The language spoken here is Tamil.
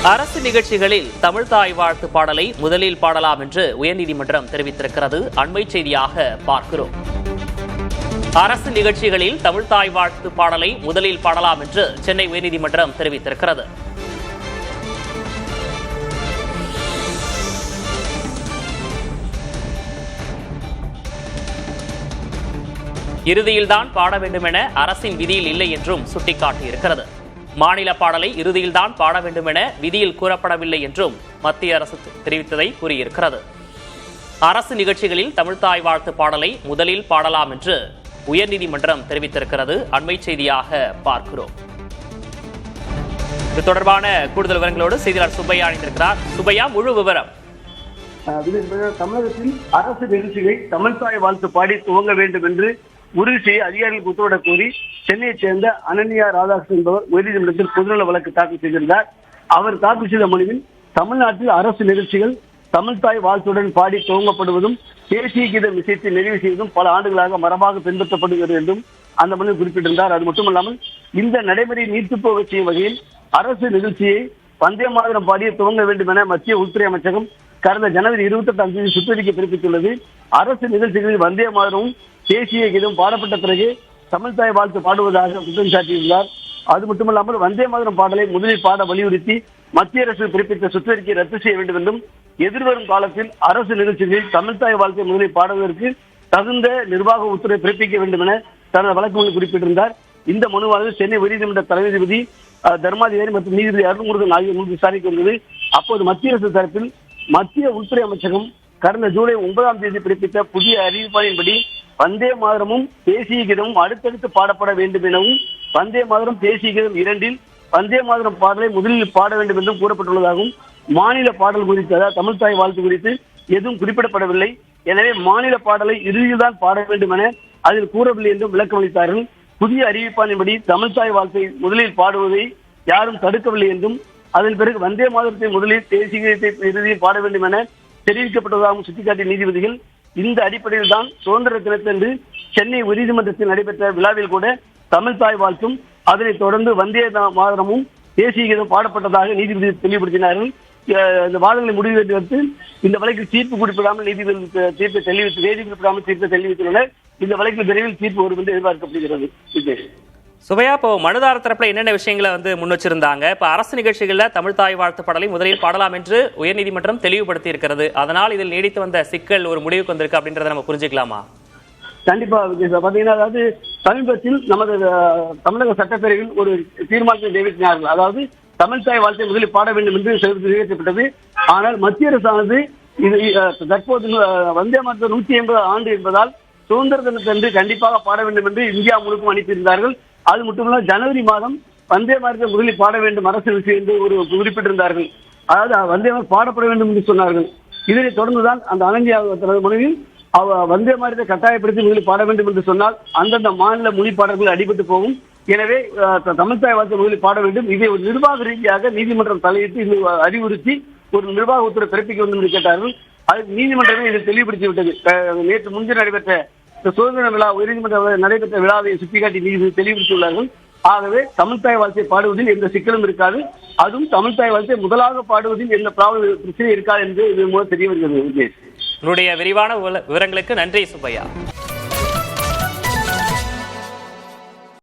அரசு நிகழ்ச்சிகளில் தமிழ் தாய் வாழ்த்து பாடலை முதலில் பாடலாம் என்று உயர்நீதிமன்றம் தெரிவித்திருக்கிறது. அண்மை செய்தியாக பார்க்கிறோம். அரசு நிகழ்ச்சிகளில் தமிழ் தாய் வாழ்த்து பாடலை முதலில் பாடலாம் என்று சென்னை உயர்நீதிமன்றம் தெரிவித்திருக்கிறது. இறுதியில்தான் பாட வேண்டும் என அரசின் விதியில் இல்லை என்றும் சுட்டிக்காட்டியிருக்கிறது. மாநில பாடலை இறுதியில்தான் பாட வேண்டும் என விதியில் கூறப்படவில்லை என்றும் மத்திய அரசு தெரிவித்ததை கூறியிருக்கிறது. அரசு நிகழ்ச்சிகளில் தமிழ்த்தாய் வாழ்த்து பாடலை முதலில் பாடலாம் என்று உயர்நீதிமன்றம் தெரிவித்திருக்கிறது. அண்மை செய்தியாக பார்க்கிறோம். இது தொடர்பான கூடுதல் விவரங்களோடு செய்தியாளர் சுப்பையா இணைந்திருக்கிறார். சுப்பையா, முழு விவரம். தமிழகத்தில் அரசு நிகழ்ச்சிகளை தமிழ்த்தாய் வாழ்த்து பாடி துவங்க வேண்டும் என்று உறுதி செய்ய அதிகாரிகளுக்கு உத்தரவிடக் கோரி சென்னையைச் சேர்ந்த அனன்யா ராதாகிருஷ்ணன் என்பவர் உயர்நீதிமன்றத்தில் பொதுநல வழக்கு தாக்கல் செய்திருந்தார். அவர் தாக்கல் செய்த மனுவில் தமிழ்நாட்டில் அரசு நிகழ்ச்சிகள் தமிழ்த்தாய் வாழ்த்துடன் பாடி துவங்கப்படுவதும் தேசிய கீதம் இசைத்து நிறைவு செய்வதும் பல ஆண்டுகளாக மரபாக பின்பற்றப்படுகிறது என்றும் அந்த மனுவில் குறிப்பிட்டிருந்தார். அது மட்டுமல்லாமல் இந்த நடைமுறையை நீர்த்து போக செய்யும் வகையில் அரசு நிகழ்ச்சியை வந்தே மாதரம் பாடிய துவங்க வேண்டும் என மத்திய உள்துறை அமைச்சகம் கடந்த ஜனவரி 28ஆம் தேதி சுற்றறிக்கை பிறப்பித்துள்ளது. அரசு நிகழ்ச்சிகளில் வந்தே மாதரமும் தேசிய கீதம் பாடப்பட்ட பிறகு தமிழ்த்தாய் வாழ்த்து பாடுவதாக குற்றம் சாட்டியுள்ளார். அது மட்டுமல்லாமல் வந்தே மாதரம் பாடலை முதலில் பாட வலியுறுத்தி மத்திய அரசு பிறப்பித்த சுற்றறிக்கையை ரத்து செய்ய வேண்டும் என்றும் எதிர்வரும் காலத்தில் அரசு நிகழ்ச்சிகளில் தமிழ்த்தாய் வாழ்த்தை முதலில் பாடுவதற்கு தகுந்த நிர்வாக உத்தரவை பிறப்பிக்க வேண்டும் என தனது வழக்கு மனு குறிப்பிட்டிருந்தார். இந்த மனுவானது சென்னை உயர்நீதிமன்ற தலைமை நீதிபதி தர்மாதிகாரி மற்றும் நீதிபதி அருள்முருகன் ஆகியோர் முன் விசாரிக்க வந்தது. அப்போது மத்திய அரசு தரப்பில் மத்திய உள்துறை அமைச்சகம் கடந்த ஜூலை 9ஆம் தேதி பிறப்பித்த புதிய அறிவிப்பாளின்படி வந்தே மாதரமும் தேசிய கீதமும் அடுத்தடுத்து பாடப்பட வேண்டும் எனவும் வந்தே மாதரம் தேசிய கீதம் 2இல் வந்தே மாதரம் பாடலை முதலில் பாட வேண்டும் என்றும் கூறப்பட்டுள்ளதாகவும் மாநில பாடல் குறித்து, அதாவது தமிழ்த்தாய் வாழ்த்து குறித்து எதுவும் குறிப்பிடப்படவில்லை. எனவே மாநில பாடலை இறுதியில் தான் பாட வேண்டும் என அதில் கூறவில்லை என்றும் விளக்கம் அளித்தார்கள். புதிய அறிவிப்பாளின்படி தமிழ்த்தாய் வாழ்த்தை முதலில் பாடுவதை யாரும் தடுக்கவில்லை என்றும் அதன் பிறகு வந்தே மாதரத்தை முதலில் தேசிய கீதத்தை இறுதியில் பாட வேண்டும் என தெரிவிக்கப்பட்டதாகவும் சுட்டிக்காட்டிய நீதிபதிகள் இந்த அடிப்படையில் தான் சுதந்திர தினத்தன்று சென்னை உயர்நீதிமன்றத்தில் நடைபெற்ற விழாவில் கூட தமிழ்த்தாய் வாழ்த்தும் அதனைத் தொடர்ந்து வந்தே மாதரமும் தேசிய கீதம் பாடப்பட்டதாக நீதிபதி தெளிவுபடுத்தினார்கள். இந்த வாதங்களை முடிவெடுத்து இந்த வழக்கில் தீர்ப்பு குறிப்பிடாமல் நீதிபதி தீர்ப்பை தெளிவித்து தேதி குறிப்பிடாமல் தீர்ப்பை தெளிவித்துள்ளனர். இந்த வழக்கில் விரைவில் தீர்ப்பு வரும் என்று எதிர்பார்க்கப்படுகிறது. சுபையா, இப்போ மனுதாரர் தரப்புல என்னென்ன விஷயங்களை முன் வச்சிருந்தாங்க? இப்ப அரசு நிகழ்ச்சிகளில் தமிழ்த்தாய் வாழ்த்து பாடலை முதலில் பாடலாம் என்று உயர்நீதிமன்றம் தெளிவுபடுத்தி இருக்கிறது. அதனால் இதில் நீடித்து வந்த சிக்கல் ஒரு முடிவுக்கு வந்திருக்கு அப்படின்றத நம்ம புரிஞ்சுக்கலாமா? கண்டிப்பா பாத்தீங்கன்னா, அதாவது சமீபத்தில் நமது தமிழக சட்டப்பேரவையில் ஒரு தீர்மானத்தை நிறைவேற்றினார்கள். அதாவது தமிழ்த்தாய் வாழ்த்தை முதலில் பாட வேண்டும் என்று நிறைவேற்றப்பட்டது. ஆனால் மத்திய அரசானது இது தற்போது வந்தே மாதரம் 180 ஆண்டு என்பதால் சுதந்திர தினத்தன்று கண்டிப்பாக பாட வேண்டும் என்று இந்தியா முழுக்கும் அனுப்பியிருந்தார்கள். அது மட்டுமல்ல, ஜனவரி மாதம் வந்தே மாதரத்தை முதலில் பாட வேண்டும் அரசு விஷயம் என்று ஒரு குறிப்பிட்டிருந்தார்கள். அதாவது வந்தே மாதரம் பாடப்பட வேண்டும் என்று சொன்னார்கள். இதனைத் தொடர்ந்துதான் அந்த அனன்யா மனுவில் வந்தே மாதரத்தை கட்டாயப்படுத்தி முதலில் பாட வேண்டும் என்று சொன்னால் அந்தந்த மாநில மொழி பாடல்கள் அடிபட்டு போகும். எனவே தமிழ்த்தாய் வாழ்த்தை முதலில் பாட வேண்டும். இதை ஒரு நிர்வாக ரீதியாக நீதிமன்றம் தலையிட்டு அறிவுறுத்தி ஒரு நிர்வாக உத்தரவை பிறப்பிக்க வேண்டும் என்று கேட்டார்கள். அதுக்கு நீதிமன்றமே இதை தெளிவுபடுத்தி விட்டது. நேற்று முன்தினம் நடைபெற்ற சுதந்திர விழா உயர்நீதிமன்ற நடைபெற்ற விழாவை சுட்டிக்காட்டி நீதிபதி தெளிவுபடுத்தியுள்ளார்கள். ஆகவே தமிழ்த்தாய் வாழ்த்தை பாடுவதில் எந்த சிக்கலும் இருக்காது. அதுவும் தமிழ்த்தாய் வாழ்த்தை முதலாக பாடுவதில் எந்த பிரச்சனை இருக்காது என்று இது மூலம் தெரிய வருகிறது. உங்களுடைய விரிவான விவரங்களுக்கு நன்றி சுப்பையா.